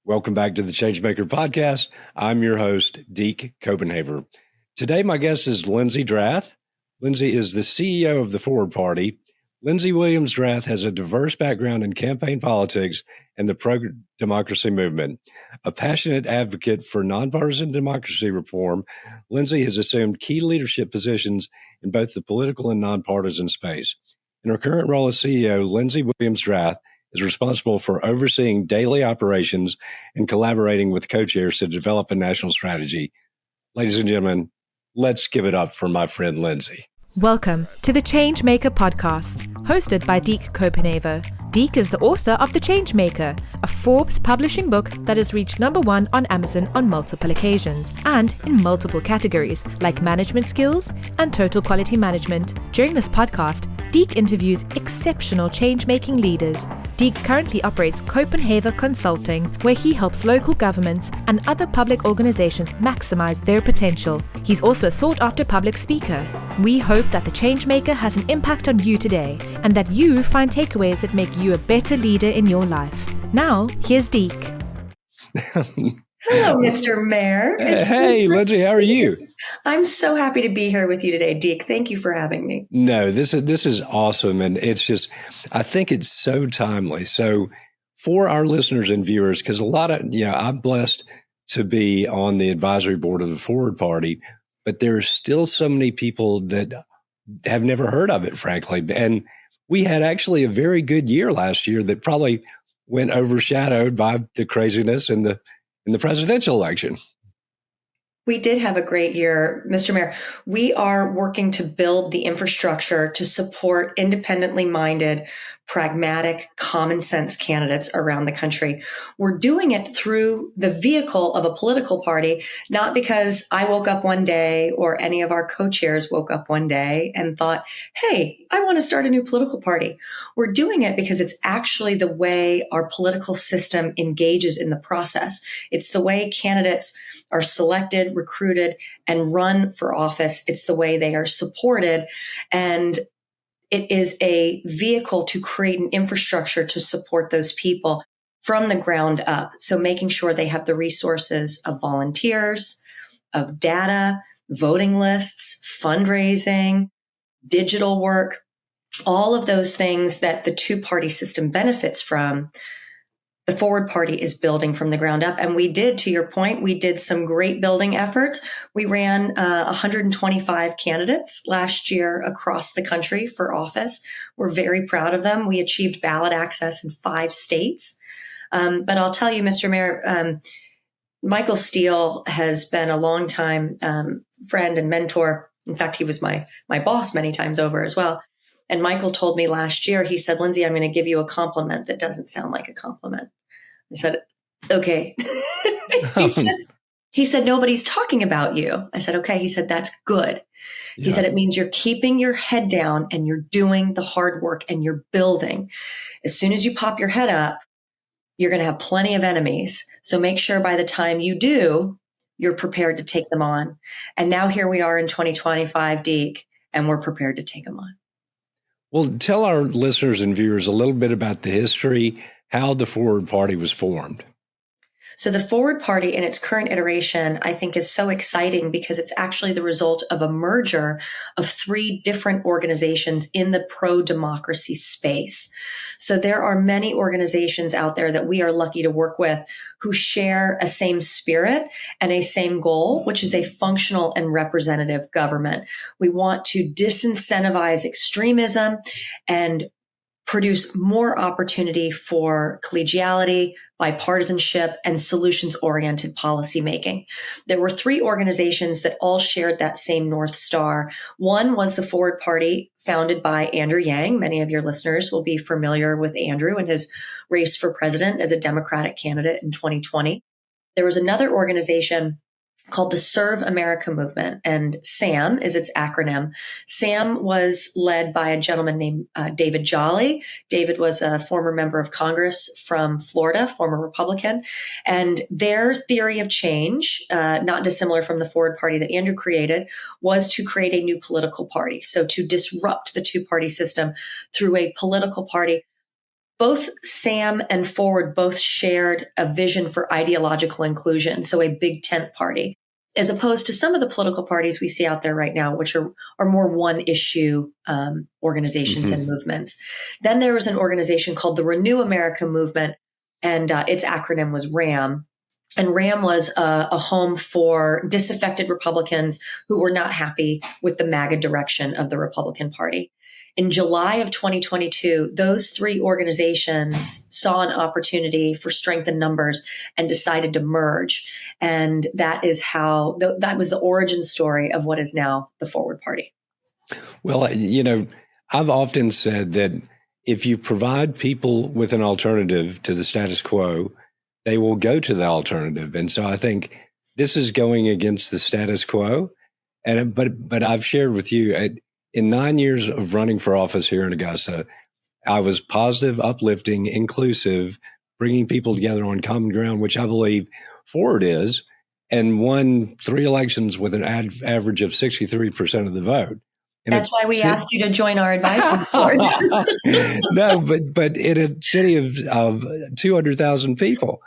Welcome back to the Changemaker podcast. I'm your host, Deke Copenhaver. Today, my guest is Lindsey Drath. Lindsey is the CEO of the Forward Party. Lindsey Williams Drath has a diverse background in campaign politics and the pro-democracy movement. A passionate advocate for nonpartisan democracy reform, Lindsey has assumed key leadership positions in both the political and nonpartisan space. In her current role as CEO, Lindsey Williams Drath is responsible for overseeing daily operations and collaborating with co-chairs to develop a national strategy. Ladies and gentlemen, let's give it up for my friend Lindsey. Welcome to the Changemaker podcast, hosted by Deke Copenhaver. Deke is the author of The Changemaker, a Forbes publishing book that has reached #1 on Amazon on multiple occasions and in multiple categories like management skills and total quality management. During this podcast, Deke interviews exceptional change-making leaders. Deke currently operates Copenhaver Consulting, where he helps local governments and other public organizations maximize their potential. He's also a sought-after public speaker. We hope that the Changemaker has an impact on you today and that you find takeaways that make you a better leader in your life. Now, here's Deke. Hello, Mr. Mayor. Hey, Lindsey, how are you? I'm so happy to be here with you today, Deke. Thank you for having me. No, this is awesome. And it's just, I think it's so timely. So for our listeners and viewers, because a lot of, I'm blessed to be on the advisory board of the Forward Party, but there's still so many people that have never heard of it, frankly. And we had actually a very good year last year that probably went overshadowed by the craziness in the presidential election. We did have a great year, Mr. Mayor. We are working to build the infrastructure to support independently minded, pragmatic, common sense candidates around the country. We're doing it through the vehicle of a political party, not because I woke up one day or any of our co-chairs woke up one day and thought, hey, I want to start a new political party. We're doing it because it's actually the way our political system engages in the process. It's the way candidates are selected, recruited, and run for office. It's the way they are supported. And it is a vehicle to create an infrastructure to support those people from the ground up. So making sure they have the resources of volunteers, of data, voting lists, fundraising, digital work, all of those things that the two-party system benefits from. The Forward Party is building from the ground up. And we did, to your point, we did some great building efforts. We ran 125 candidates last year across the country for office. We're very proud of them. We achieved ballot access in 5 states. But I'll tell you, Mr. Mayor, Michael Steele has been a longtime friend and mentor. In fact, he was my boss many times over as well. And Michael told me last year, he said, Lindsey, I'm going to give you a compliment that doesn't sound like a compliment. I said, okay. he said, nobody's talking about you. I said, okay. He said, that's good. Yeah. He said, it means you're keeping your head down and you're doing the hard work and you're building. As soon as you pop your head up, you're going to have plenty of enemies. So make sure by the time you do, you're prepared to take them on. And now here we are in 2025, Deke, and we're prepared to take them on. Well, tell our listeners and viewers a little bit about the history, how the Forward Party was formed. So the Forward Party in its current iteration, I think, is so exciting because it's actually the result of a merger of 3 different organizations in the pro-democracy space. So there are many organizations out there that we are lucky to work with who share a same spirit and a same goal, which is a functional and representative government. We want to disincentivize extremism and produce more opportunity for collegiality, bipartisanship, and solutions-oriented policymaking. There were 3 organizations that all shared that same North Star. One was the Forward Party, founded by Andrew Yang. Many of your listeners will be familiar with Andrew and his race for president as a Democratic candidate in 2020. There was another organization called the Serve America Movement, and SAM is its acronym. SAM was led by a gentleman named David Jolly. David was a former member of Congress from Florida, former Republican, and their theory of change, not dissimilar from the Forward Party that Andrew created, was to create a new political party. So to disrupt the two-party system through a political party both Sam and Forward both shared a vision for ideological inclusion, so a big tent party, as opposed to some of the political parties we see out there right now, which are more one issue organizations and movements. Then there was an organization called the Renew America Movement, and its acronym was RAM. And RAM was a home for disaffected Republicans who were not happy with the MAGA direction of the Republican Party. In July of 2022, those three organizations saw an opportunity for strength in numbers and decided to merge. And that is how, that was the origin story of what is now the Forward Party. Well, I've often said that if you provide people with an alternative to the status quo, they will go to the alternative. And so I think this is going against the status quo. But I've shared with you, in 9 years of running for office here in Augusta, I was positive, uplifting, inclusive, bringing people together on common ground, which I believe Forward is, and won 3 elections with an average of 63% of the vote. And that's why we asked you to join our advisory board. No, but in a city of 200,000 people.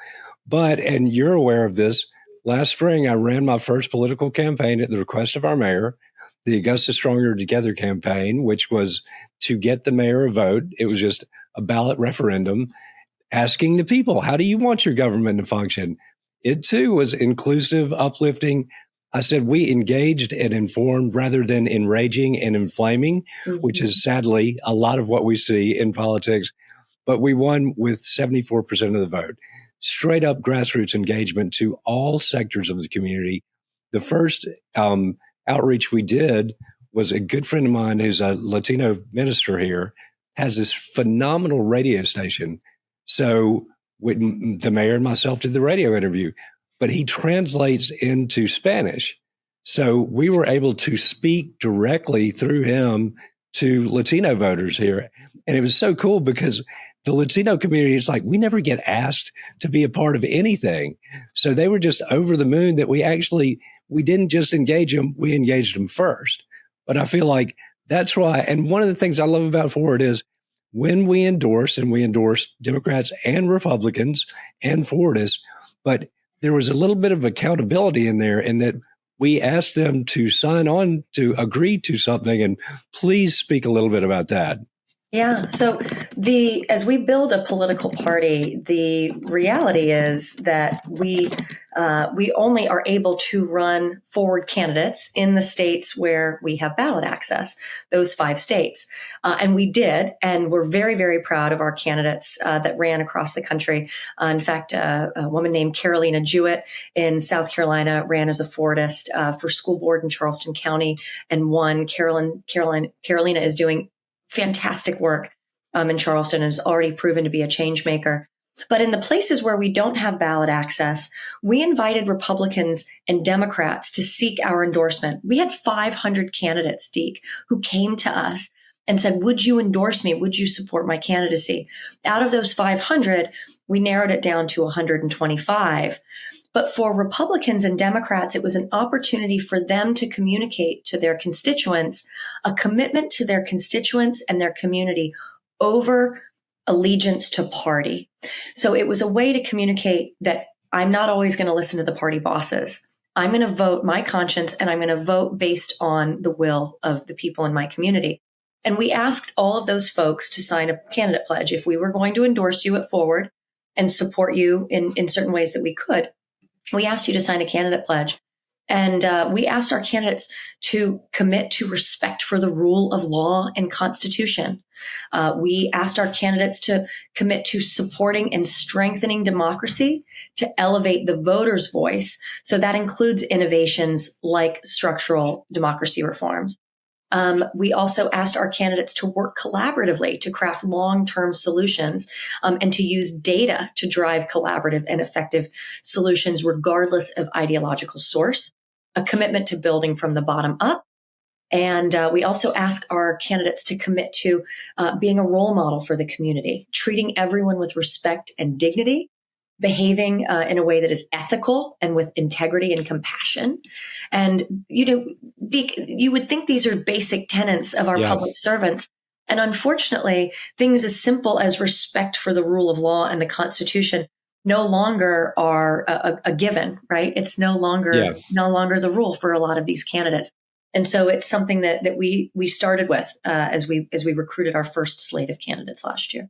And you're aware of this. Last spring, I ran my first political campaign at the request of our mayor, the Augusta Stronger Together campaign, which was to get the mayor a vote. It was just a ballot referendum asking the people, how do you want your government to function? It too was inclusive, uplifting. I said we engaged and informed rather than enraging and inflaming, which is sadly a lot of what we see in politics. But we won with 74% of the vote. Straight up grassroots engagement to all sectors of the community. The first outreach we did was a good friend of mine who's a Latino minister here, has this phenomenal radio station. So the mayor and myself did the radio interview, but he translates into Spanish. So we were able to speak directly through him to Latino voters here. And it was so cool because the Latino community is like, we never get asked to be a part of anything. So they were just over the moon that we didn't just engage them, we engaged them first. But I feel like that's why, and one of the things I love about Forward is when we endorse, and we endorse Democrats and Republicans and Forwardists, but there was a little bit of accountability in there in that we asked them to sign on to agree to something. And please speak a little bit about that. Yeah. So as we build a political party, the reality is that we only are able to run forward candidates in the states where we have ballot access, those 5 states. And we did, and we're very, very proud of our candidates that ran across the country. In fact, a woman named Carolina Jewett in South Carolina ran as a Fordist for school board in Charleston County and won. Carolina is doing fantastic work in Charleston and has already proven to be a change maker. But in the places where we don't have ballot access, we invited Republicans and Democrats to seek our endorsement. We had 500 candidates, Deke, who came to us and said, would you endorse me? Would you support my candidacy? Out of those 500, we narrowed it down to 125. But for Republicans and Democrats, it was an opportunity for them to communicate to their constituents a commitment to their constituents and their community over allegiance to party. So it was a way to communicate that I'm not always going to listen to the party bosses. I'm going to vote my conscience, and I'm going to vote based on the will of the people in my community. And we asked all of those folks to sign a candidate pledge. If we were going to endorse you at Forward and support you in certain ways that we could, we asked you to sign a candidate pledge. And we asked our candidates to commit to respect for the rule of law and Constitution. We asked our candidates to commit to supporting and strengthening democracy, to elevate the voter's voice. So that includes innovations like structural democracy reforms. We also asked our candidates to work collaboratively to craft long-term solutions and to use data to drive collaborative and effective solutions regardless of ideological source, a commitment to building from the bottom up. And we also ask our candidates to commit to being a role model for the community, treating everyone with respect and dignity, behaving in a way that is ethical and with integrity and compassion. And, Deke, you would think these are basic tenets of our public servants, And unfortunately, things as simple as respect for the rule of law and the Constitution no longer are a given, right? It's no longer the rule for a lot of these candidates. And so it's something that we started with as we recruited our first slate of candidates last year.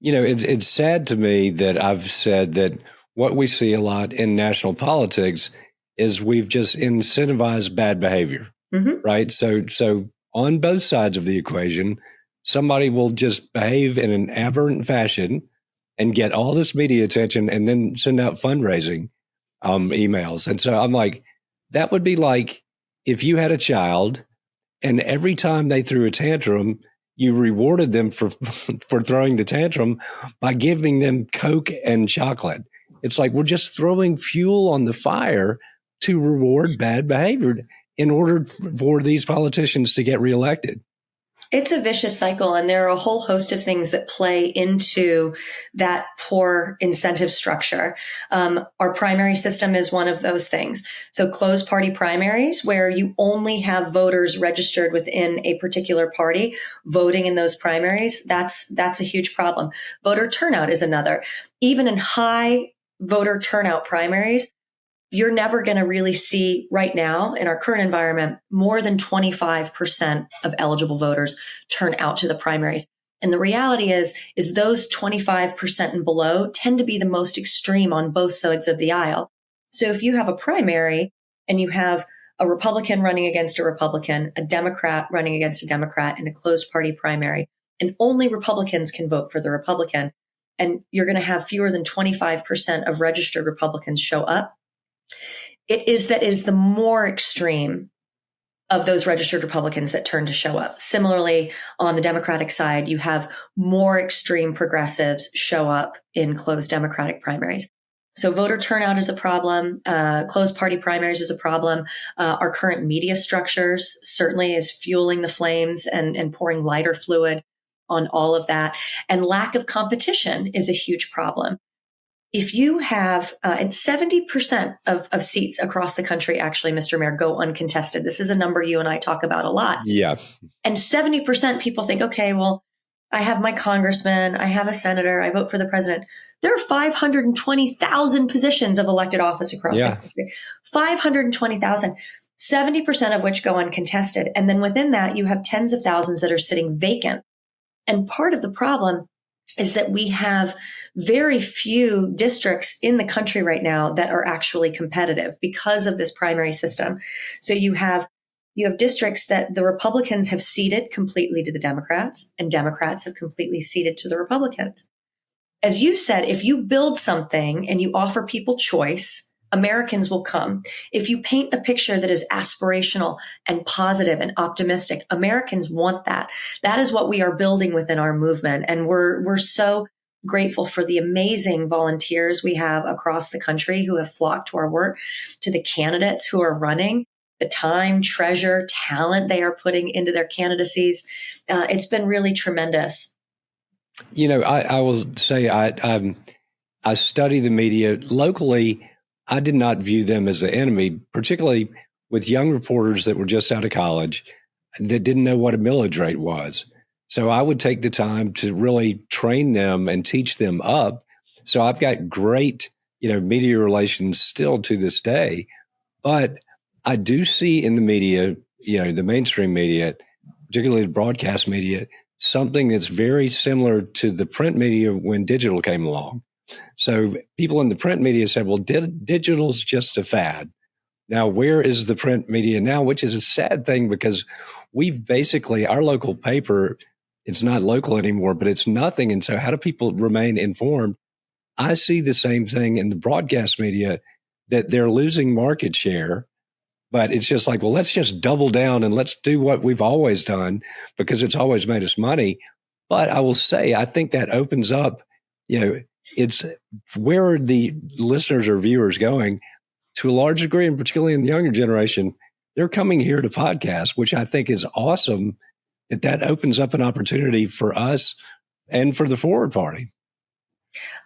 It's sad to me that I've said that what we see a lot in national politics is we've just incentivized bad behavior, right? So on both sides of the equation, somebody will just behave in an aberrant fashion and get all this media attention and then send out fundraising emails. And so I'm like, that would be like if you had a child and every time they threw a tantrum, you rewarded them for throwing the tantrum by giving them Coke and chocolate. It's like we're just throwing fuel on the fire to reward bad behavior in order for these politicians to get reelected. It's a vicious cycle, and there are a whole host of things that play into that poor incentive structure. Our primary system is one of those things. So closed party primaries, where you only have voters registered within a particular party voting in those primaries, that's a huge problem. Voter turnout is another. Even in high voter turnout primaries, you're never going to really see right now in our current environment, more than 25% of eligible voters turn out to the primaries. And the reality is those 25% and below tend to be the most extreme on both sides of the aisle. So if you have a primary and you have a Republican running against a Republican, a Democrat running against a Democrat in a closed party primary, and only Republicans can vote for the Republican, and you're going to have fewer than 25% of registered Republicans show up, it is the more extreme of those registered Republicans that turn to show up. Similarly, on the Democratic side, you have more extreme progressives show up in closed Democratic primaries. So voter turnout is a problem. Closed party primaries is a problem. Our current media structures certainly is fueling the flames and pouring lighter fluid on all of that. And lack of competition is a huge problem. If you have, and 70% of seats across the country, actually, Mr. Mayor, go uncontested. This is a number you and I talk about a lot. Yeah. And 70% people think, okay, well, I have my congressman, I have a senator, I vote for the president. There are 520,000 positions of elected office across the country. 520,000, 70% of which go uncontested. And then within that, you have tens of thousands that are sitting vacant. And part of the problem is that we have very few districts in the country right now that are actually competitive because of this primary system. So you have districts that the Republicans have ceded completely to the Democrats, and Democrats have completely ceded to the Republicans. As you said, if you build something and you offer people choice, Americans will come. If you paint a picture that is aspirational and positive and optimistic, Americans want that. That is what we are building within our movement. And we're so grateful for the amazing volunteers we have across the country who have flocked to our work, to the candidates who are running, the time, treasure, talent they are putting into their candidacies. It's been really tremendous. I will say I study the media locally. I did not view them as the enemy, particularly with young reporters that were just out of college that didn't know what a millage rate was. So I would take the time to really train them and teach them up. So I've got great, media relations still to this day. But I do see in the media, the mainstream media, particularly the broadcast media, something that's very similar to the print media when digital came along. So people in the print media said, well, digital's just a fad. Now, where is the print media now? Which is a sad thing because we've basically, our local paper, it's not local anymore, but it's nothing. And so how do people remain informed? I see the same thing in the broadcast media, that they're losing market share, but it's just like, well, let's just double down and let's do what we've always done because it's always made us money. But I will say, I think that opens up, it's where are the listeners or viewers going to a large degree, and particularly in the younger generation, they're coming here to podcasts, which I think is awesome. That opens up an opportunity for us and for the Forward Party.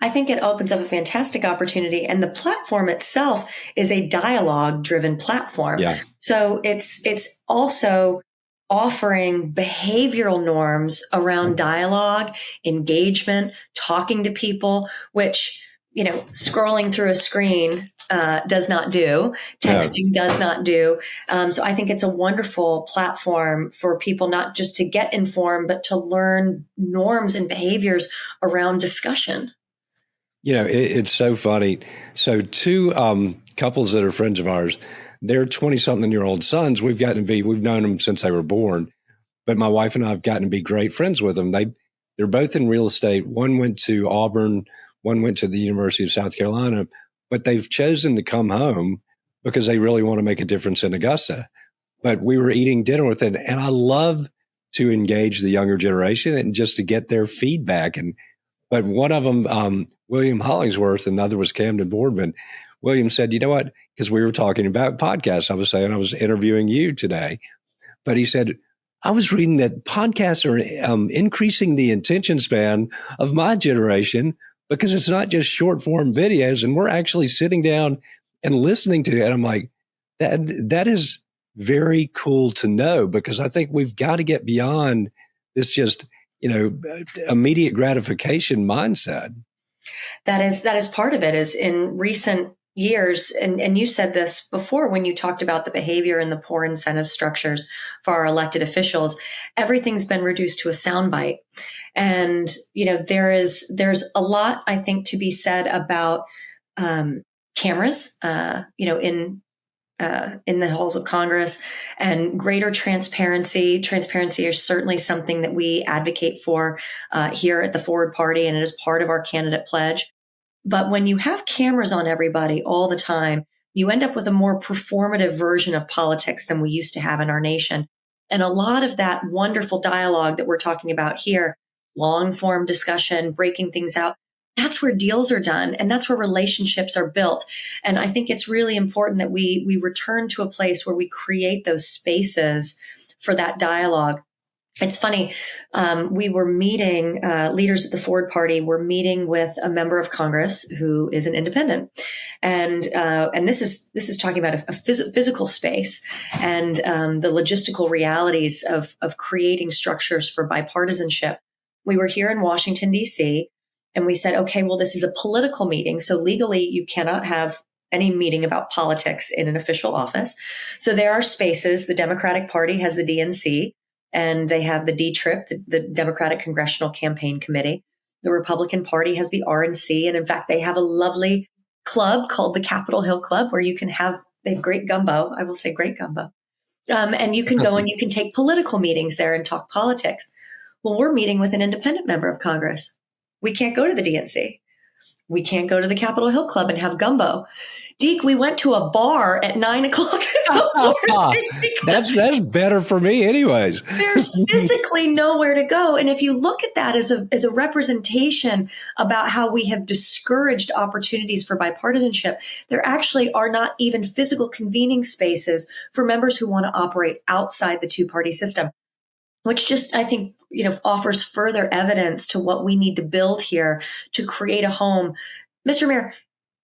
I think it opens up a fantastic opportunity. And the platform itself is a dialogue-driven platform. Yeah. So it's also offering behavioral norms around dialogue, engagement, talking to people, which, scrolling through a screen does not do, texting does not do. So I think it's a wonderful platform for people not just to get informed, but to learn norms and behaviors around discussion. It's so funny. So two couples that are friends of ours, they're 20-something-year-old sons. We've known them since they were born. But my wife and I have gotten to be great friends with them. They're both in real estate. One went to Auburn, one went to the University of South Carolina, but they've chosen to come home because they really want to make a difference in Augusta. But we were eating dinner with them, and I love to engage the younger generation and just to get their feedback. But one of them, William Hollingsworth, and the other was Camden Boardman. William said, you know what? Because we were talking about podcasts. I was saying I was interviewing you today. But he said, I was reading that podcasts are increasing the attention span of my generation because it's not just short form videos, and we're actually sitting down and listening to it. And I'm like, that is very cool to know, because I think we've got to get beyond this just, immediate gratification mindset. That is part of it. Is in recent years, and you said this before when you talked about the behavior and the poor incentive structures for our elected officials, everything's been reduced to a soundbite. And, there's a lot, I think, to be said about cameras, in the halls of Congress, and greater transparency. Transparency is certainly something that we advocate for here at the Forward Party, and it is part of our candidate pledge. But when you have cameras on everybody all the time, you end up with a more performative version of politics than we used to have in our nation. And a lot of that wonderful dialogue that we're talking about here, long form discussion, breaking things out, that's where deals are done, and that's where relationships are built. And I think it's really important that we return to a place where we create those spaces for that dialogue. It's funny. We were meeting, leaders at the Forward Party were meeting with a member of Congress who is an independent. And this is talking about a physical space and the logistical realities of creating structures for bipartisanship. We were here in Washington, D.C., and we said, okay, well, this is a political meeting. So legally, you cannot have any meeting about politics in an official office. So there are spaces. The Democratic Party has the DNC, and they have the D-TRIP, the Democratic Congressional Campaign Committee. The Republican Party has the RNC. And in fact, they have a lovely club called the Capitol Hill Club, where you can they have great gumbo. I will say great gumbo. And you can go and you can take political meetings there and talk politics. Well, we're meeting with an independent member of Congress. We can't go to the DNC. We can't go to the Capitol Hill Club and have gumbo. Deke, we went to a bar at 9:00. That's better for me anyways. There's physically nowhere to go. And if you look at that as a representation about how we have discouraged opportunities for bipartisanship, there actually are not even physical convening spaces for members who want to operate outside the two-party system, which just, I think, offers further evidence to what we need to build here to create a home. Mr. Mayor,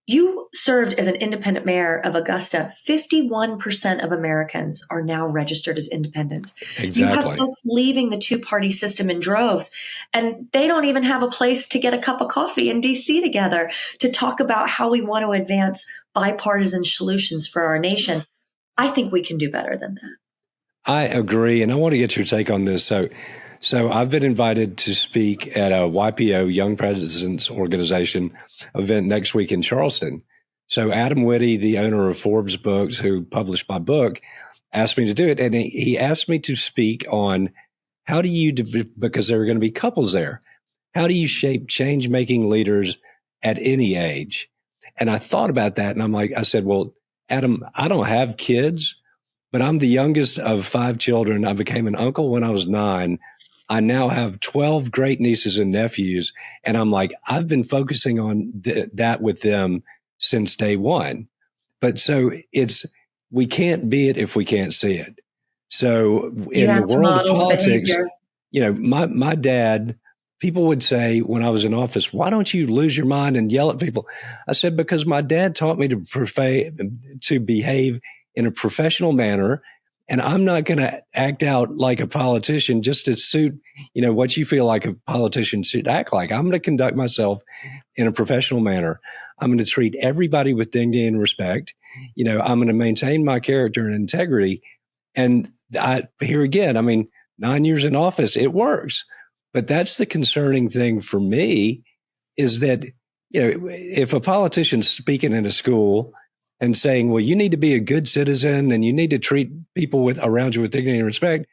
you served as an independent mayor of Augusta. 51% of Americans are now registered as independents. Exactly. You have folks leaving the two-party system in droves, and they don't even have a place to get a cup of coffee in D.C. together to talk about how we want to advance bipartisan solutions for our nation. I think we can do better than that. I agree, and I want to get your take on this. So I've been invited to speak at a YPO, Young Presidents Organization, event next week in Charleston. So Adam Whitty, the owner of Forbes Books, who published my book, asked me to do it. And he asked me to speak on how do you, because there are going to be couples there, how do you shape change-making leaders at any age? And I thought about that, and I said, well, Adam, I don't have kids, but I'm the youngest of 5 children. I became an uncle when I was 9. I now have 12 great nieces and nephews. And I've been focusing on that with them since day one. But so we can't be it if we can't see it. So in the world of politics, my dad, people would say when I was in office, why don't you lose your mind and yell at people? I said, because my dad taught me to behave in a professional manner And I'm not going to act out like a politician just to suit, what you feel like a politician should act like. I'm going to conduct myself in a professional manner. I'm going to treat everybody with dignity and respect. I'm going to maintain my character and integrity. And here again, 9 years in office, it works. But that's the concerning thing for me is that, if a politician's speaking in a school and saying, well, you need to be a good citizen and you need to treat people around you with dignity and respect,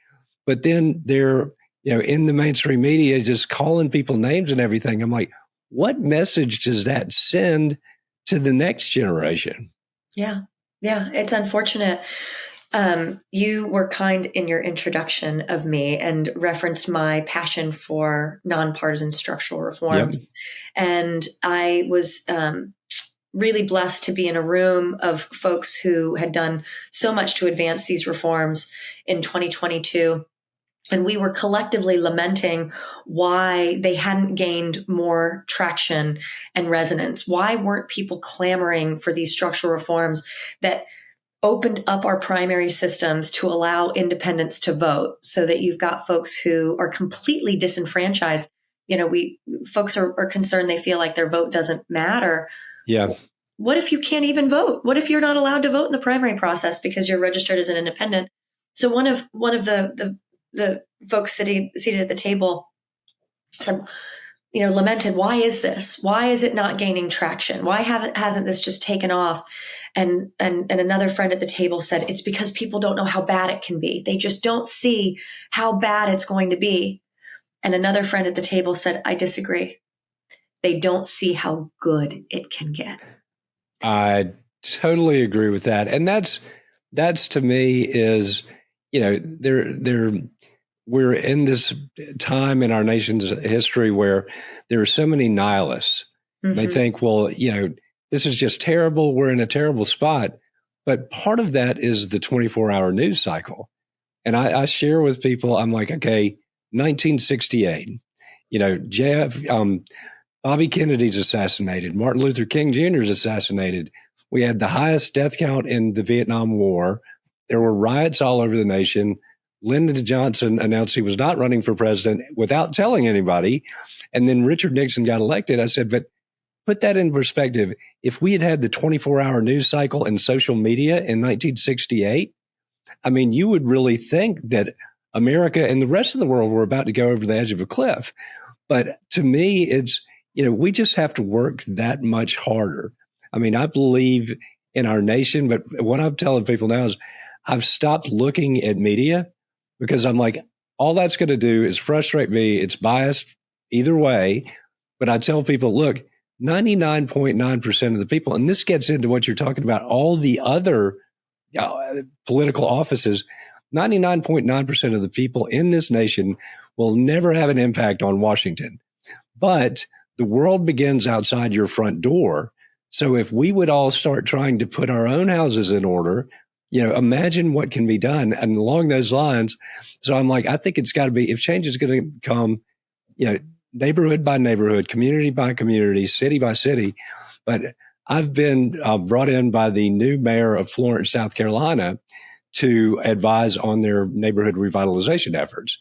but then they're, in the mainstream media just calling people names and everything. I'm like, what message does that send to the next generation? Yeah. Yeah. It's unfortunate. You were kind in your introduction of me and referenced my passion for nonpartisan structural reforms. Yep. And I was really blessed to be in a room of folks who had done so much to advance these reforms in 2022. And we were collectively lamenting why they hadn't gained more traction and resonance. Why weren't people clamoring for these structural reforms that opened up our primary systems to allow independents to vote, so that you've got folks who are completely disenfranchised. Folks are concerned. They feel like their vote doesn't matter. Yeah. What if you can't even vote? What if you're not allowed to vote in the primary process because you're registered as an independent? So one of the folks seated at the table said, lamented, why is this? Why is it not gaining traction? Why hasn't this just taken off? And another friend at the table said, it's because people don't know how bad it can be. They just don't see how bad it's going to be. And another friend at the table said, I disagree. They don't see how good it can get. I totally agree with that. And that's to me is, we're in this time in our nation's history where there are so many nihilists. Mm-hmm. They think, well, this is just terrible. We're in a terrible spot. But part of that is the 24-hour news cycle. And I share with people, I'm like, okay, 1968, Bobby Kennedy's assassinated. Martin Luther King Jr. is assassinated. We had the highest death count in the Vietnam War. There were riots all over the nation. Lyndon Johnson announced he was not running for president without telling anybody. And then Richard Nixon got elected. I said, but put that in perspective. If we had had the 24-hour news cycle and social media in 1968, you would really think that America and the rest of the world were about to go over the edge of a cliff. But to me, it's, we just have to work that much harder. I believe in our nation, but what I'm telling people now is I've stopped looking at media because I'm like, all that's going to do is frustrate me. It's biased either way. But I tell people, look, 99.9% of the people, and this gets into what you're talking about, all the other political offices, 99.9% of the people in this nation will never have an impact on Washington. But the world begins outside your front door. So if we would all start trying to put our own houses in order, imagine what can be done. And along those lines, so I'm like, I think it's got to be, if change is going to come, neighborhood by neighborhood, community by community, city by city. But I've been brought in by the new mayor of Florence, South Carolina, to advise on their neighborhood revitalization efforts.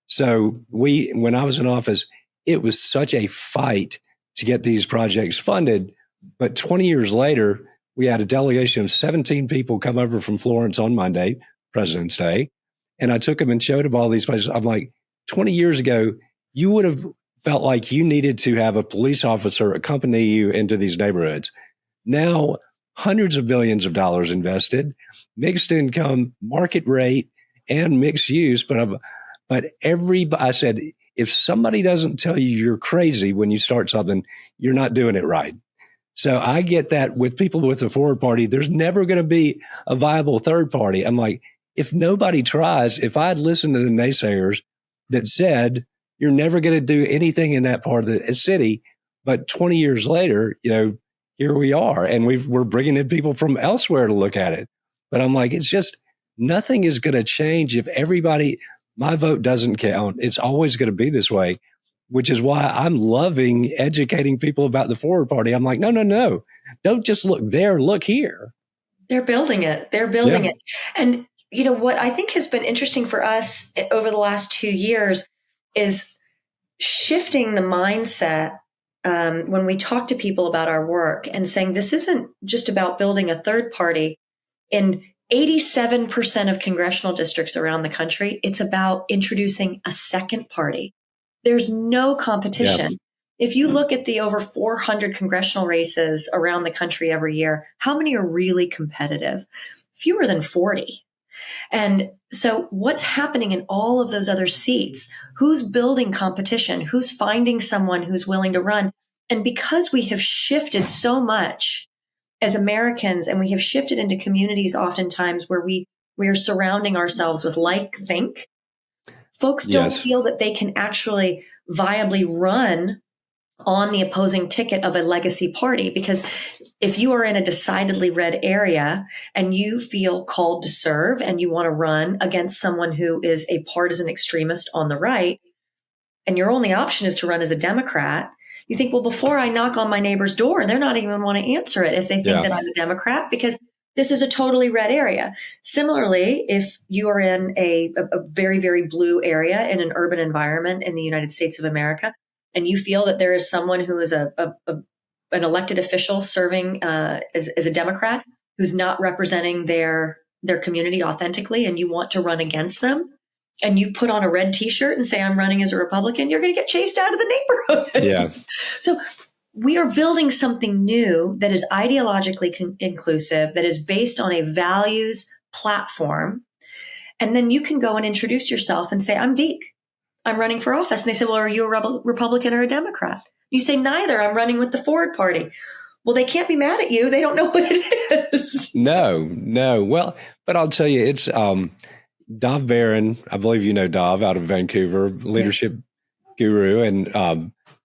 So when I was in office, it was such a fight to get these projects funded. But 20 years later, we had a delegation of 17 people come over from Florence on Monday, President's Day. And I took them and showed them all these places. I'm like, 20 years ago, you would have felt like you needed to have a police officer accompany you into these neighborhoods. Now, hundreds of billions of dollars invested, mixed income, market rate, and mixed use. But I said, if somebody doesn't tell you you're crazy when you start something, you're not doing it right. So I get that with people with the forward party, there's never going to be a viable third party. I'm like, if nobody tries, if I'd listened to the naysayers that said, you're never going to do anything in that part of the city, but 20 years later, here we are, and we're bringing in people from elsewhere to look at it. But I'm like, it's just, nothing is going to change if my vote doesn't count. It's always going to be this way, which is why I'm loving educating people about the forward party. I'm like, no. Don't just look there, look here. They're building it. They're building it. And what I think has been interesting for us over the last 2 years is shifting the mindset when we talk to people about our work and saying this isn't just about building a third party. In 87% of congressional districts around the country, it's about introducing a second party. There's no competition. Yeah. If you look at the over 400 congressional races around the country every year, how many are really competitive? Fewer than 40. And so what's happening in all of those other seats? Who's building competition? Who's finding someone who's willing to run? And because we have shifted so much as Americans, and we have shifted into communities oftentimes where we are surrounding ourselves with like-think, folks don't feel that they can actually viably run on the opposing ticket of a legacy party. Because if you are in a decidedly red area and you feel called to serve and you want to run against someone who is a partisan extremist on the right, and your only option is to run as a Democrat, you think, well, before I knock on my neighbor's door, they're not even going to want to answer it if they think that I'm a Democrat, because this is a totally red area. Similarly, if you are in a very, very blue area in an urban environment in the United States of America, and you feel that there is someone who is an elected official serving as a Democrat who's not representing their community authentically, and you want to run against them, and you put on a red T-shirt and say, I'm running as a Republican, you're going to get chased out of the neighborhood. Yeah. So we are building something new that is ideologically inclusive, that is based on a values platform. And then you can go and introduce yourself and say, I'm Deke. I'm running for office. And they say, well, are you a Republican or a Democrat? You say, neither. I'm running with the Forward Party. Well, they can't be mad at you. They don't know what it is. No. Well, but I'll tell you, it's Dov Barron. I believe you know Dov out of Vancouver, leadership guru, and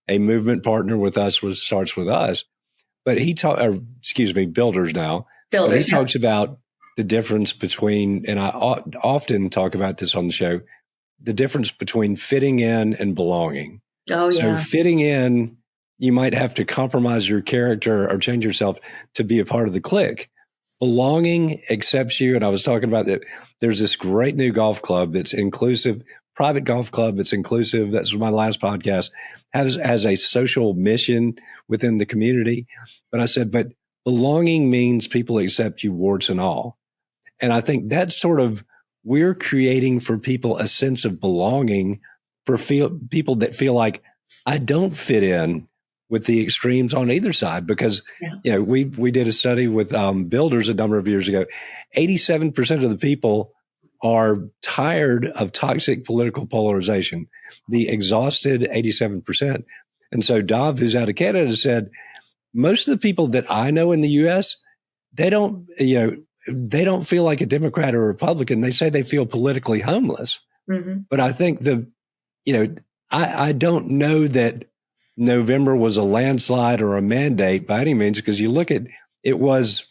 a movement partner with us starts with us. But builders now. But he talks about the difference between, and I often talk about this on the show, the difference between fitting in and belonging. Oh, yeah. So fitting in, you might have to compromise your character or change yourself to be a part of the clique. Belonging accepts you. And I was talking about that. There's this great new golf club that's inclusive, private golf club that's inclusive. That's my last podcast, has a social mission within the community. But I said, but belonging means people accept you warts and all. And I think that's sort of, we're creating for people a sense of belonging for people that feel like I don't fit in with the extremes on either side, because we did a study with builders a number of years ago. 87% of the people are tired of toxic political polarization, the exhausted 87%. And so Dov, who's out of Canada, said, most of the people that I know in the U.S., they don't feel like a Democrat or a Republican. They say they feel politically homeless. Mm-hmm. But I think I don't know that November was a landslide or a mandate by any means, because you look at it was,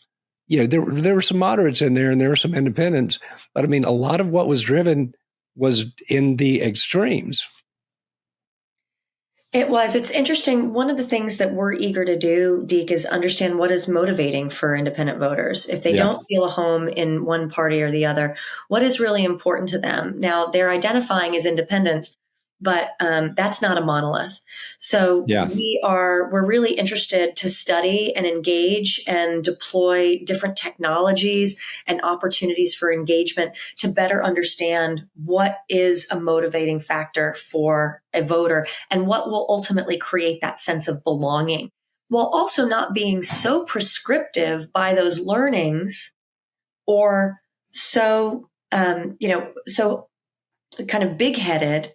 there were some moderates in there and there were some independents, but I mean, a lot of what was driven was in the extremes. It was. It's interesting. One of the things that we're eager to do, Deke, is understand what is motivating for independent voters. If they don't feel a home in one party or the other, what is really important to them? Now, they're identifying as independents, but that's not a monolith. So we're really interested to study and engage and deploy different technologies and opportunities for engagement to better understand what is a motivating factor for a voter and what will ultimately create that sense of belonging, while also not being so prescriptive by those learnings or so kind of big-headed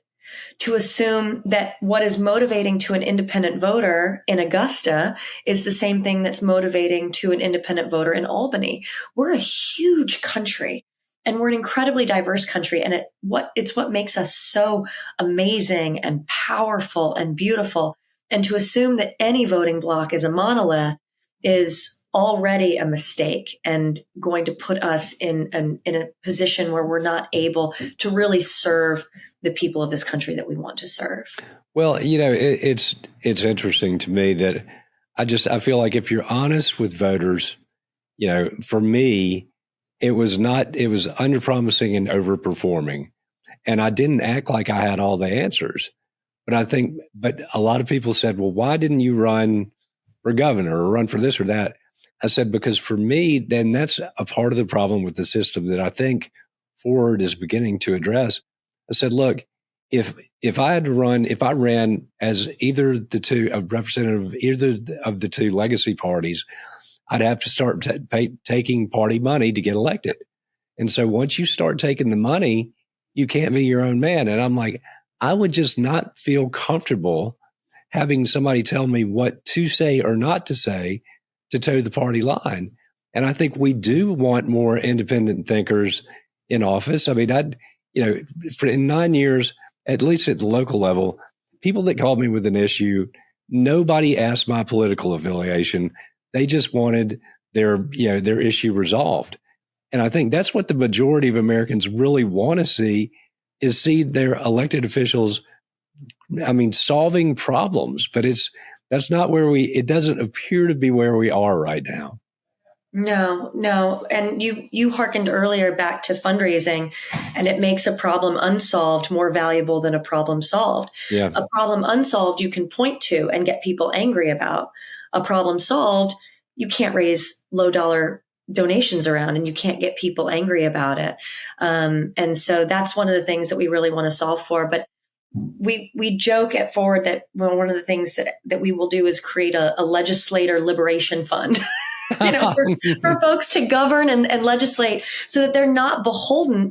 to assume that what is motivating to an independent voter in Augusta is the same thing that's motivating to an independent voter in Albany. We're a huge country and we're an incredibly diverse country. And it's what makes us so amazing and powerful and beautiful. And to assume that any voting bloc is a monolith is already a mistake and going to put us in a position where we're not able to really serve the people of this country that we want to serve. Well, it's interesting to me that I feel like if you're honest with voters, for me, it was underpromising and overperforming. And I didn't act like I had all the answers. But a lot of people said, well, why didn't you run for governor or run for this or that? I said, because for me, then that's a part of the problem with the system that I think Ford is beginning to address. I said, look, if I ran as either the two, a representative of either of the two legacy parties, I'd have to start taking party money to get elected. And so once you start taking the money, you can't be your own man. And I'm like, I would just not feel comfortable having somebody tell me what to say or not to say to toe the party line. And I think we do want more independent thinkers in office. I mean, in 9 years, at least at the local level, people that called me with an issue, nobody asked my political affiliation. They just wanted their issue resolved. And I think that's what the majority of Americans really want to see their elected officials, solving problems. But that's not it doesn't appear to be where we are right now. No. And you hearkened earlier back to fundraising, and it makes a problem unsolved more valuable than a problem solved. Yeah. A problem unsolved you can point to and get people angry about. A problem solved, you can't raise low dollar donations around and you can't get people angry about it. And so that's one of the things that we really want to solve for. But we joke at Forward that one of the things that we will do is create a legislator liberation fund. For folks to govern and legislate so that they're not beholden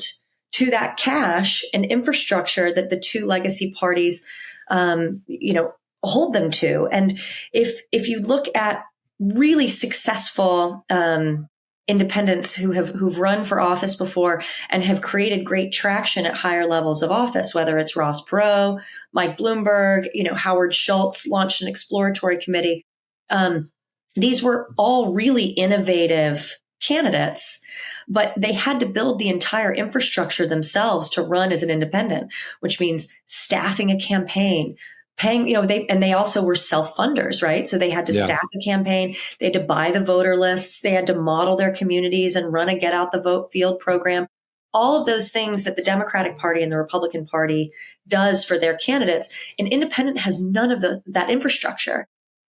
to that cash and infrastructure that the two legacy parties, hold them to. And if you look at really successful independents who've run for office before and have created great traction at higher levels of office, whether it's Ross Perot, Mike Bloomberg, Howard Schultz launched an exploratory committee. These were all really innovative candidates, but they had to build the entire infrastructure themselves to run as an independent, which means staffing a campaign, paying, they also were self-funders, right? So they had to staff a campaign. They had to buy the voter lists. They had to model their communities and run a get out the vote field program. All of those things that the Democratic Party and the Republican Party does for their candidates. An independent has none of that infrastructure.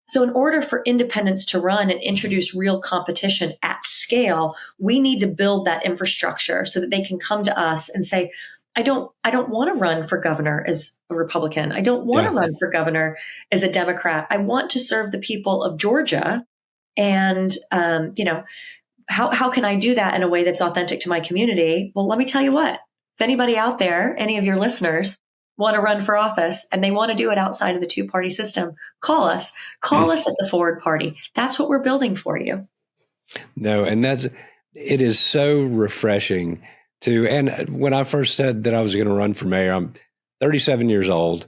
So in order for independents to run and introduce real competition at scale, we need to build that infrastructure so that they can come to us and say, I don't want to run for governor as a Republican. I don't want to run for governor as a Democrat. I want to serve the people of Georgia. And, how can I do that in a way that's authentic to my community? Well, let me tell you what, if anybody out there, any of your listeners want to run for office and they want to do it outside of the two-party system, call us at the Forward Party. That's what we're building for you. No, and it is so refreshing and when I first said that I was going to run for mayor, I'm 37 years old.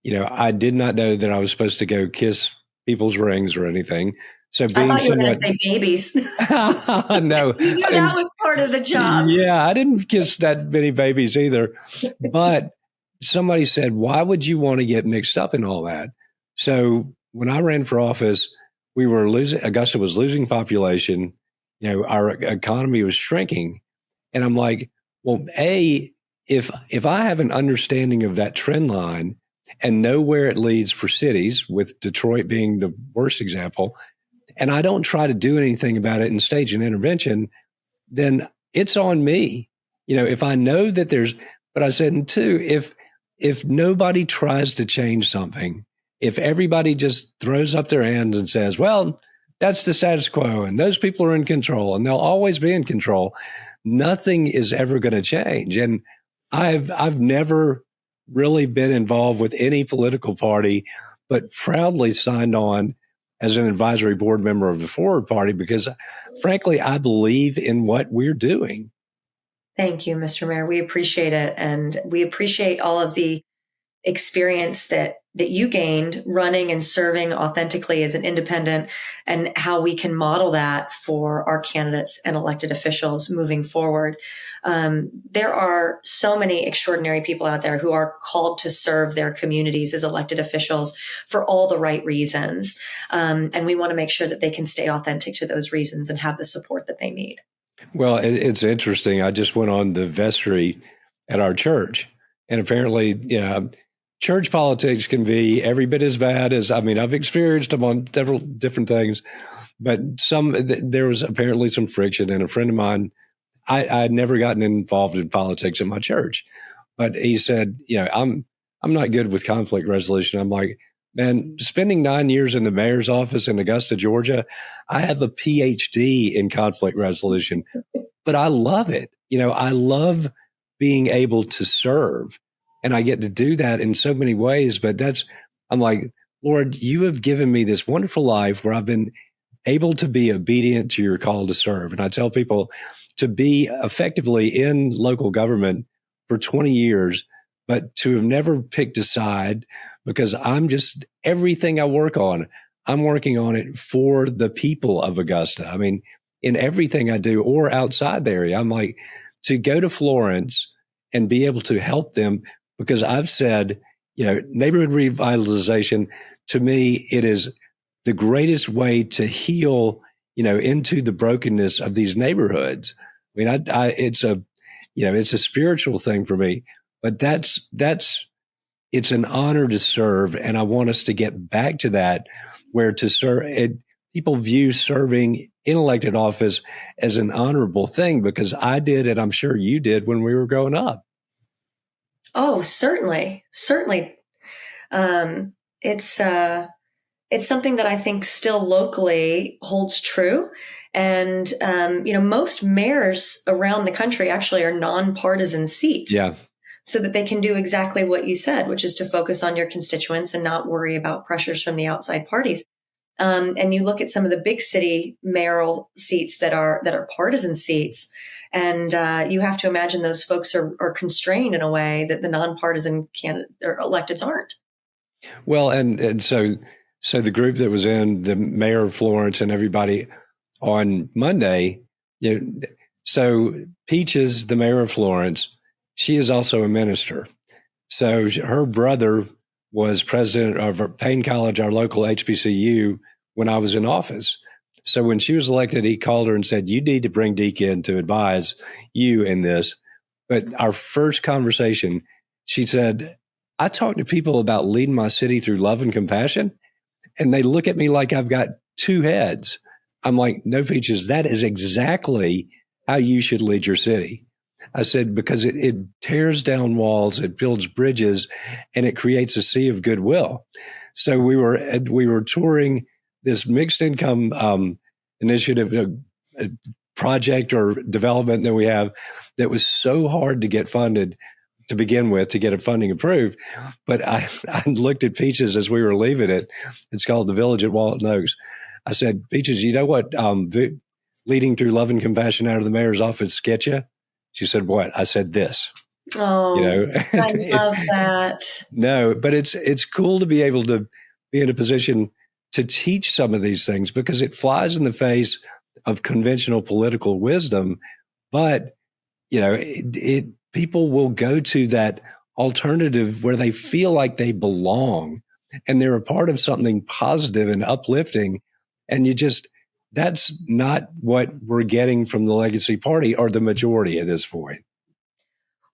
I did not know that I was supposed to go kiss people's rings or anything. So being I thought you were going to say babies. No. You knew that was part of the job. Yeah, I didn't kiss that many babies either. But somebody said, why would you want to get mixed up in all that? So when I ran for office, Augusta was losing population. Our economy was shrinking. And I'm like, well, if I have an understanding of that trend line and know where it leads for cities, with Detroit being the worst example, and I don't try to do anything about it and stage an intervention, then it's on me. If I know that but I said, and two, if nobody tries to change something, if everybody just throws up their hands and says, well, that's the status quo and those people are in control and they'll always be in control, nothing is ever going to change. And I've never really been involved with any political party, but proudly signed on as an advisory board member of the Forward Party because, frankly, I believe in what we're doing. Thank you, Mr. Mayor. We appreciate it. And we appreciate all of the experience that you gained running and serving authentically as an independent and how we can model that for our candidates and elected officials moving forward. There are so many extraordinary people out there who are called to serve their communities as elected officials for all the right reasons. And we want to make sure that they can stay authentic to those reasons and have the support that they need. Well, it's interesting. I just went on the vestry at our church, and apparently, church politics can be every bit as bad as, I mean, I've experienced them on several different things, but there was apparently some friction. And a friend of mine, I had never gotten involved in politics at my church, but he said, I'm not good with conflict resolution. I'm like, man, spending 9 years in the mayor's office in Augusta, Georgia, I have a PhD in conflict resolution, but I love it. I love being able to serve, and I get to do that in so many ways. But I'm like, Lord, you have given me this wonderful life where I've been able to be obedient to your call to serve. And I tell people to be effectively in local government for 20 years, but to have never picked a side, because everything I work on, I'm working on it for the people of Augusta. I mean, in everything I do or outside the area, I'm like, to go to Florence and be able to help them, because I've said, neighborhood revitalization, to me, it is the greatest way to heal, into the brokenness of these neighborhoods. I mean, it's a spiritual thing for me, but it's an honor to serve. And I want us to get back to that, where to serve, people view serving in elected office as an honorable thing, because I did, and I'm sure you did when we were growing up. Oh, certainly. Certainly. It's something that I think still locally holds true. And, most mayors around the country actually are nonpartisan seats. Yeah. So that they can do exactly what you said, which is to focus on your constituents and not worry about pressures from the outside parties. And you look at some of the big city mayoral seats that are partisan seats, and you have to imagine those folks are constrained in a way that the nonpartisan candidate or electeds aren't. Well, and so the group that was in, the mayor of Florence and everybody on Monday, so Peaches, the mayor of Florence, she is also a minister. So her brother was president of Payne College, our local HBCU, when I was in office. So when she was elected, he called her and said, you need to bring Deke in to advise you in this. But our first conversation, she said, I talk to people about leading my city through love and compassion, and they look at me like I've got two heads. I'm like, no, Peaches, that is exactly how you should lead your city. I said, because it tears down walls, it builds bridges, and it creates a sea of goodwill. So we were touring this mixed income initiative, project or development that we have that was so hard to get funded to begin with, to get a funding approved. But I looked at Peaches as we were leaving it. It's called the Village at Walton Oaks. I said, Peaches, you know what leading through love and compassion out of the mayor's office get you? She said, what? I said, this. Oh, I love that. No, but it's cool to be able to be in a position to teach some of these things, because it flies in the face of conventional political wisdom. But, people will go to that alternative where they feel like they belong and they're a part of something positive and uplifting. And that's not what we're getting from the legacy party, or the majority at this point.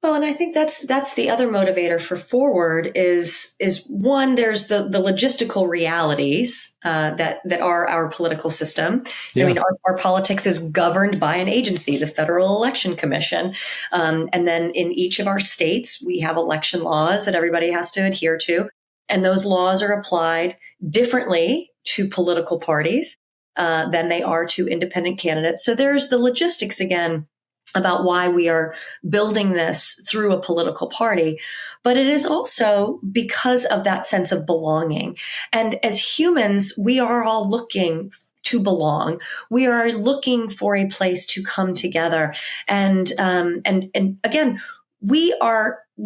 Well, and I think that's the other motivator for Forward is one, there's the logistical realities that are our political system. Yeah. I mean, our politics is governed by an agency, the Federal Election Commission, and then in each of our states we have election laws that everybody has to adhere to, and those laws are applied differently to political parties than they are to independent candidates. So there's the logistics again about why we are building this through a political party. But it is also because of that sense of belonging. And as humans, we are all looking to belong. We are looking for a place to come together. And again, we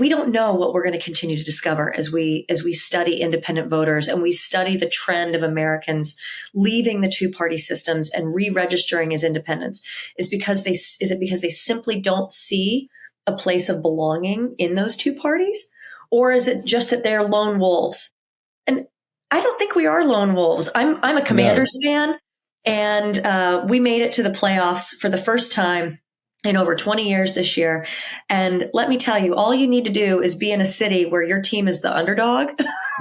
don't know what we're going to continue to discover as we study independent voters and we study the trend of Americans leaving the two-party systems and re-registering as independents. Is it because they simply don't see a place of belonging in those two parties? Or is it just that they're lone wolves? And I don't think we are lone wolves. I'm a Commanders fan. And we made it to the playoffs for the first time in over 20 years this year. And let me tell you, all you need to do is be in a city where your team is the underdog.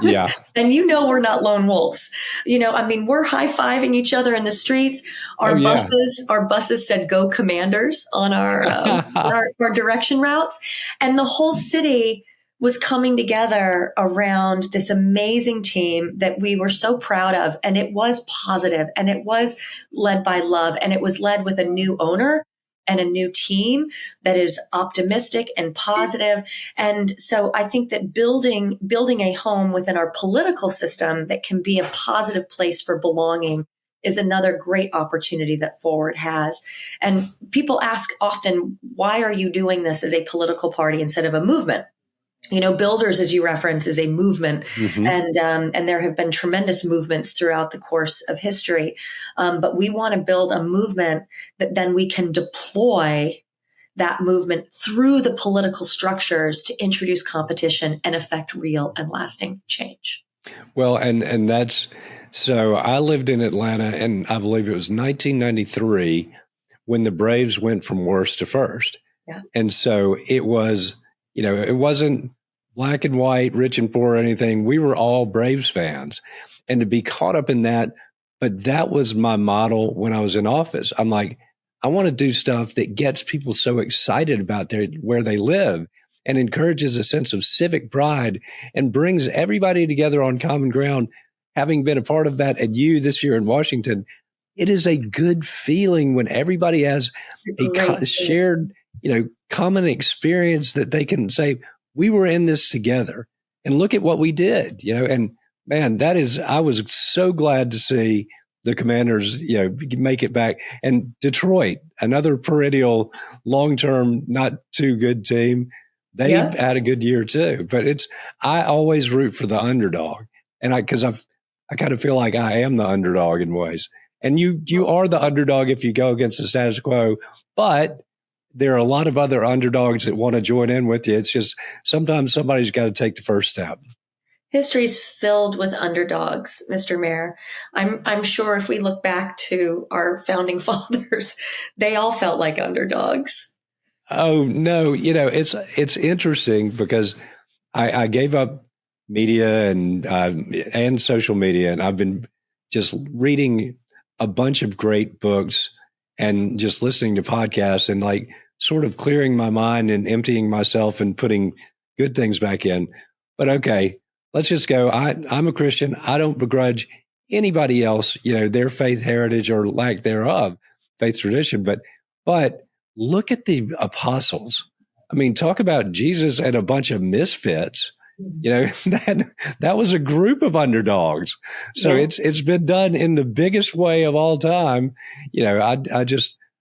Yeah. And we're not lone wolves. We're high-fiving each other in the streets. Our buses said "Go Commanders" on our direction routes. And the whole city was coming together around this amazing team that we were so proud of. And it was positive, and it was led by love, and it was led with a new owner and a new team that is optimistic and positive. And so I think that building a home within our political system that can be a positive place for belonging is another great opportunity that Forward has. And people ask often, why are you doing this as a political party instead of a movement? Builders, as you reference, is a movement, and there have been tremendous movements throughout the course of history. But we want to build a movement that then we can deploy that movement through the political structures to introduce competition and affect real and lasting change. Well, and that's so. I lived in Atlanta, and I believe it was 1993 when the Braves went from worst to first. Yeah. And so it was. It wasn't black and white, rich and poor or anything. We were all Braves fans. And to be caught up in that, but that was my model when I was in office. I'm like, I want to do stuff that gets people so excited about where they live and encourages a sense of civic pride and brings everybody together on common ground. Having been a part of that at U this year in Washington, it is a good feeling when everybody has a shared, common experience that they can say, we were in this together and look at what we did, and man, I was so glad to see the Commanders, make it back. And Detroit, another perennial long-term, not too good team. They've had a good year too, but I always root for the underdog. And because I kind of feel like I am the underdog in ways. And you are the underdog if you go against the status quo, but there are a lot of other underdogs that want to join in with you. It's just sometimes somebody's got to take the first step. History's filled with underdogs, Mr. Mayor. I'm sure if we look back to our founding fathers, they all felt like underdogs. Oh no, it's interesting because I gave up media and social media, and I've been just reading a bunch of great books and just listening to podcasts and like sort of clearing my mind and emptying myself and putting good things back in. But okay, let's just go. I'm a Christian. I don't begrudge anybody else, their faith heritage or lack thereof, faith tradition. But look at the apostles. I mean, talk about Jesus and a bunch of misfits. That was a group of underdogs. So it's been done in the biggest way of all time.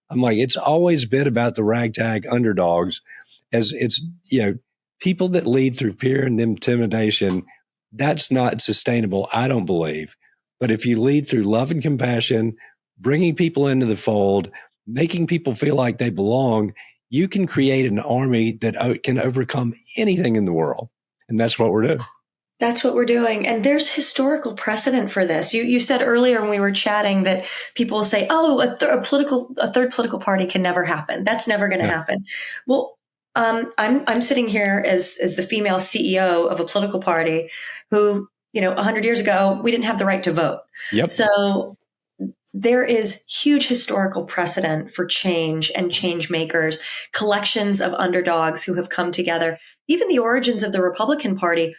I'm like, it's always been about the ragtag underdogs, as it's, people that lead through fear and intimidation. That's not sustainable, I don't believe. But if you lead through love and compassion, bringing people into the fold, making people feel like they belong, you can create an army that can overcome anything in the world. And that's what we're doing. That's what we're doing. And there's historical precedent for this. You said earlier when we were chatting that people will say, oh, a third political party can never happen. That's never going to happen. Well, I'm sitting here as the female CEO of a political party who, 100 years ago, we didn't have the right to vote. Yep. So there is huge historical precedent for change and change makers, collections of underdogs who have come together. Even the origins of the Republican Party,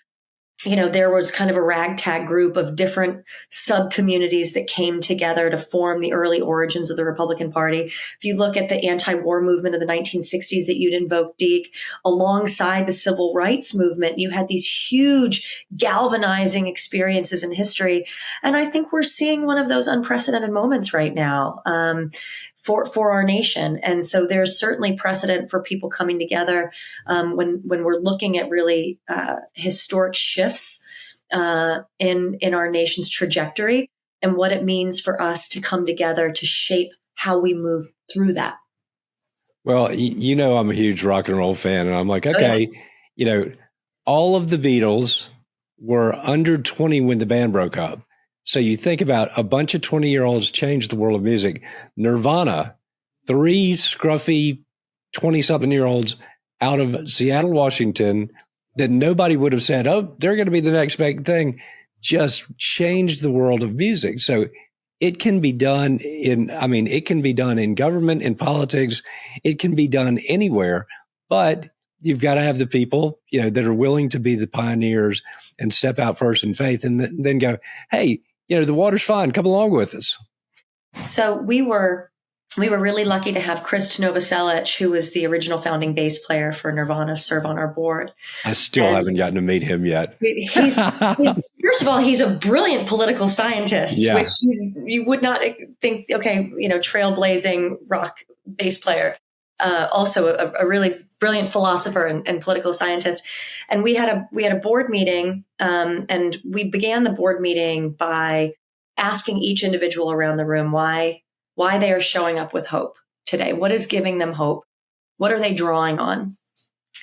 there was kind of a ragtag group of different sub-communities that came together to form the early origins of the Republican Party. If you look at the anti-war movement of the 1960s that you'd invoked, Deke, alongside the civil rights movement, you had these huge galvanizing experiences in history. And I think we're seeing one of those unprecedented moments right now for our nation. And so there's certainly precedent for people coming together when we're looking at really historic shifts in our nation's trajectory and what it means for us to come together to shape how we move through that. Well, I'm a huge rock and roll fan, and I'm like, okay, all of the Beatles were under 20 when the band broke up. So you think about a bunch of 20-year-olds changed the world of music. Nirvana, 3 scruffy 20-something-year-olds out of Seattle, Washington, that nobody would have said, oh, they're going to be the next big thing, just changed the world of music. So it can be done it can be done in government, in politics. It can be done anywhere, but you've got to have the people, that are willing to be the pioneers and step out first in faith and then go, hey, the water's fine. Come along with us. So we were really lucky to have Krist Novoselic, who was the original founding bass player for Nirvana, serve on our board. I still haven't gotten to meet him yet. He's first of all, he's a brilliant political scientist, which you would not think, trailblazing rock bass player. Also a really brilliant philosopher and political scientist. And we had a board meeting, and we began the board meeting by asking each individual around the room why they are showing up with hope today. What is giving them hope? What are they drawing on?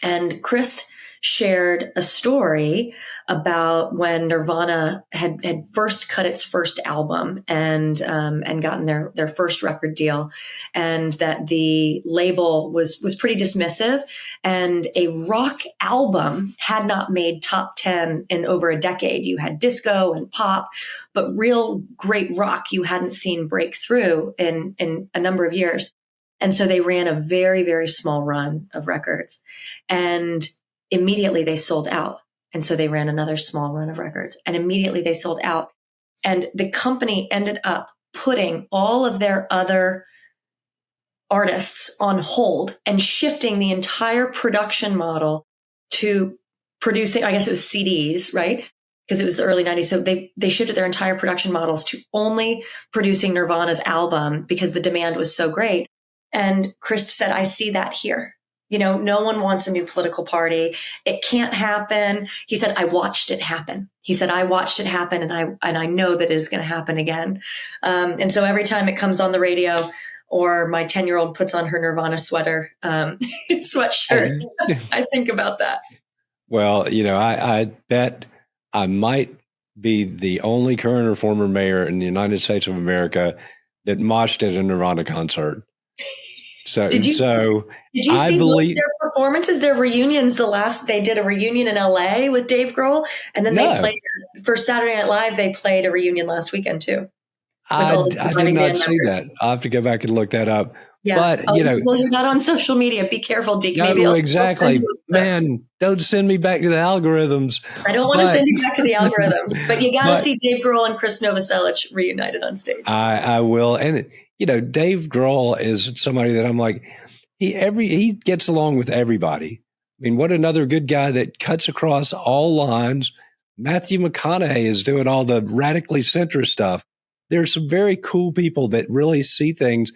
And Krist shared a story about when Nirvana had first cut its first album and gotten their first record deal, and that the label was pretty dismissive, and a rock album had not made top 10 in over a decade. You had disco and pop, but real great rock you hadn't seen break through in a number of years. And so they ran a very, very small run of records, and immediately they sold out. And so they ran another small run of records, and immediately they sold out. And the company ended up putting all of their other artists on hold and shifting the entire production model to producing, I guess it was CDs, right? Because it was the early 90s. So they shifted their entire production models to only producing Nirvana's album because the demand was so great. And Krist said, I see that here. No one wants a new political party. It can't happen. He said, I watched it happen. He said, I watched it happen, and I know that it is going to happen again. And so every time it comes on the radio, or my 10-year-old puts on her Nirvana sweatshirt, I think about that. Well, I bet I might be the only current or former mayor in the United States of America that moshed at a Nirvana concert. So did you see their performances, their reunions? They did a reunion in LA with Dave Grohl, and then they played for Saturday Night Live. They played a reunion last weekend too. I did not see that. I'll have to go back and look that up. Yeah. But well, you're not on social media. Be careful, Deke. No, exactly. Man, don't send me back to the algorithms. I don't want to send you back to the algorithms, but you got to see Dave Grohl and Krist Novoselic reunited on stage. I will. And, Dave Grohl is somebody that I'm like, he gets along with everybody. I mean, what another good guy that cuts across all lines. Matthew McConaughey is doing all the radically centrist stuff. There's some very cool people that really see things,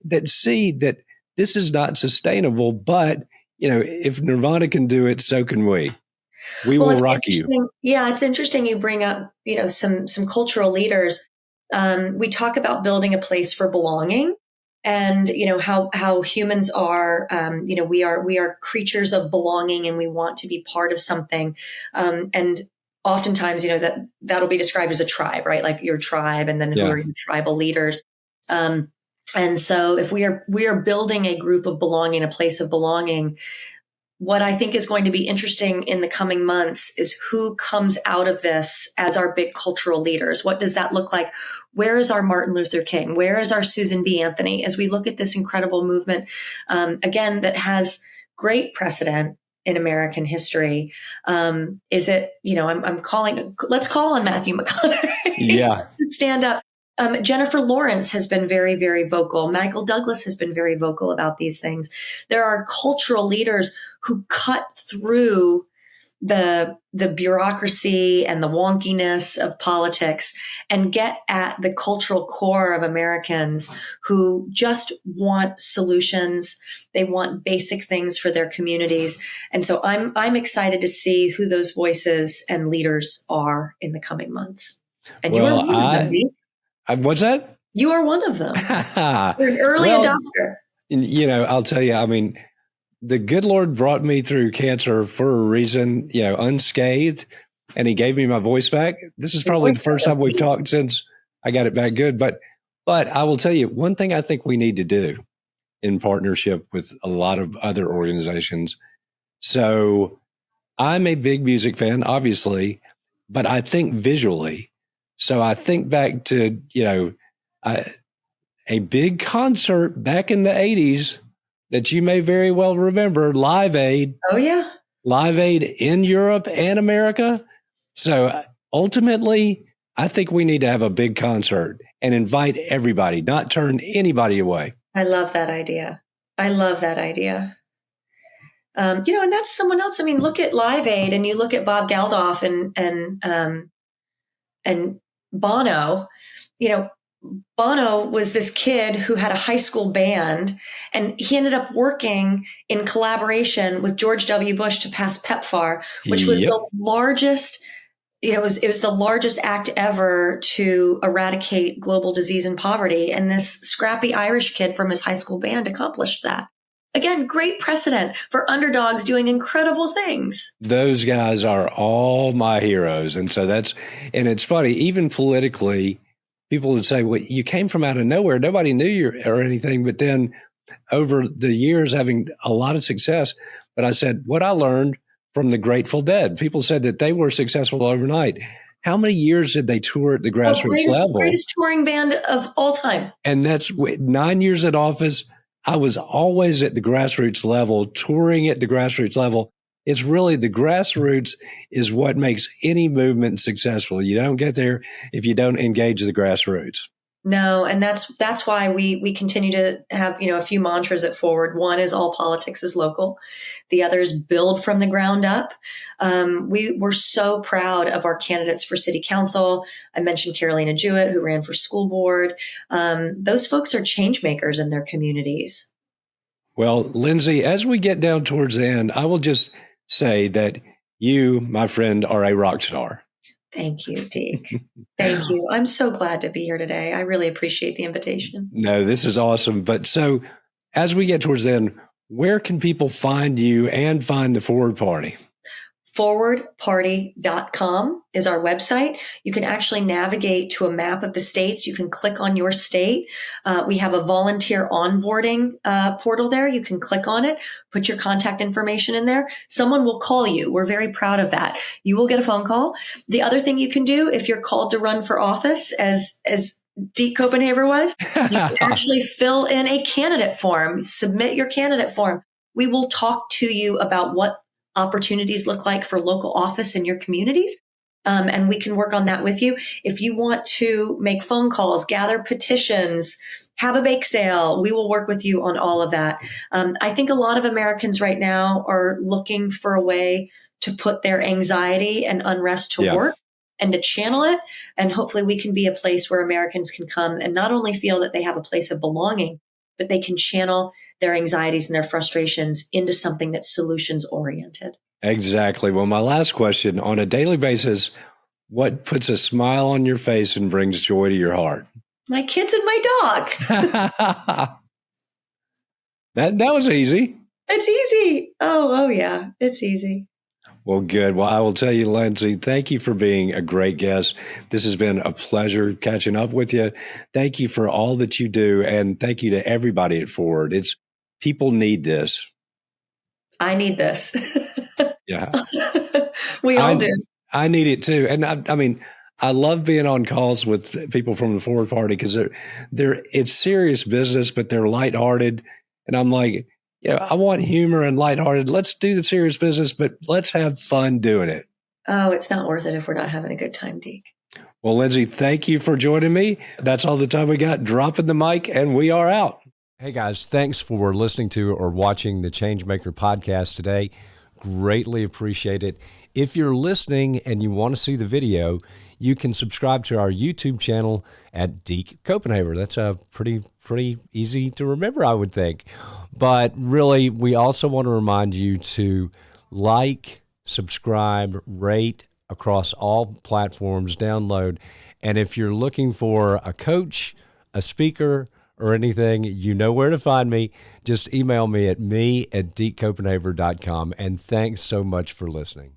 that see that this is not sustainable, but, if Nirvana can do it, so can we. We will rock you. Yeah, it's interesting you bring up, some cultural leaders. We talk about building a place for belonging, and, how humans are, we are creatures of belonging, and we want to be part of something. And oftentimes, that'll be described as a tribe, right? Like your tribe, and then who are your tribal leaders. And so if we are building a group of belonging, a place of belonging, what I think is going to be interesting in the coming months is who comes out of this as our big cultural leaders. What does that look like? Where is our Martin Luther King? Where is our Susan B. Anthony? As we look at this incredible movement, again, that has great precedent in American history, is it, let's call on Matthew McConaughey. Yeah. Stand up. Jennifer Lawrence has been very, very vocal. Michael Douglas has been very vocal about these things. There are cultural leaders who cut through the bureaucracy and the wonkiness of politics and get at the cultural core of Americans who just want solutions. They want basic things for their communities. And so I'm excited to see who those voices and leaders are in the coming months. And you are one of them, Deke. What's that? You are one of them. You're an early adopter. I'll tell you, the good Lord brought me through cancer for a reason, unscathed. and he gave me my voice back. This is probably the first time we've talked since I got it back good. But I will tell you, one thing I think we need to do in partnership with a lot of other organizations. So I'm a big music fan, obviously, but I think visually. So I think back to, a big concert back in the 80s that you may very well remember, Live Aid. Oh, yeah. Live Aid in Europe and America. So ultimately, I think we need to have a big concert and invite everybody, not turn anybody away. I love that idea. And that's someone else. I mean, look at Live Aid and you look at Bob Geldof and Bono. Bono was this kid who had a high school band, and he ended up working in collaboration with George W. Bush to pass PEPFAR, which was the largest. It was the largest act ever to eradicate global disease and poverty. And this scrappy Irish kid from his high school band accomplished that. Again, great precedent for underdogs doing incredible things. Those guys are all my heroes. And so and it's funny, even politically, people would say, well, you came from out of nowhere. Nobody knew you or anything. But then over the years, having a lot of success. But I said, what I learned from the Grateful Dead, people said that they were successful overnight. How many years did they tour at the grassroots level? Greatest touring band of all time. And that's 9 years at office. I was always at the grassroots level, touring at the grassroots level. It's really the grassroots is what makes any movement successful. You don't get there if you don't engage the grassroots. No, and that's why we continue to have, a few mantras at Forward. One is all politics is local. The other is build from the ground up. We're so proud of our candidates for city council. I mentioned Carolina Jewett, who ran for school board. Those folks are change makers in their communities. Well, Lindsey, as we get down towards the end, I will just say that you, my friend, are a rock star. Thank you, Deke. Thank you. I'm so glad to be here today. I really appreciate the invitation. No, this is awesome. But so as we get towards the end, where can people find you and find the Forward Party? Forwardparty.com is our website. You can actually navigate to a map of the states. You can click on your state. We have a volunteer onboarding portal there. You can click on it, put your contact information in there. Someone will call you. We're very proud of that. You will get a phone call. The other thing you can do if you're called to run for office, as Deke Copenhaver was, you can actually fill in a candidate form, submit your candidate form. We will talk to you about what opportunities look like for local office in your communities. And we can work on that with you. If you want to make phone calls, gather petitions, have a bake sale, we will work with you on all of that. I think a lot of Americans right now are looking for a way to put their anxiety and unrest to work and to channel it. And hopefully we can be a place where Americans can come and not only feel that they have a place of belonging, but they can channel their anxieties and their frustrations into something that's solutions oriented. Exactly. Well, my last question, on a daily basis, what puts a smile on your face and brings joy to your heart? My kids and my dog. That was easy. It's easy. Oh yeah. It's easy. Well, good. Well, I will tell you, Lindsey, thank you for being a great guest. This has been a pleasure catching up with you. Thank you for all that you do. And thank you to everybody at Forward. People need this. I need this. Yeah. We all do. I need it too. And I mean, I love being on calls with people from the Forward Party because it's serious business, but they're lighthearted. And I'm like, I want humor and lighthearted. Let's do the serious business, but let's have fun doing it. Oh, it's not worth it if we're not having a good time, Deke. Well, Lindsey, thank you for joining me. That's all the time we got. Dropping the mic, and we are out. Hey, guys, thanks for listening to or watching the Changemaker podcast today. Greatly appreciate it. If you're listening and you want to see the video, you can subscribe to our YouTube channel at Deke Copenhaver. That's pretty easy to remember, I would think. But really, we also want to remind you to like, subscribe, rate across all platforms, download. And if you're looking for a coach, a speaker, or anything, you know where to find me. Just email me at dekecopenhaver.com. And thanks so much for listening.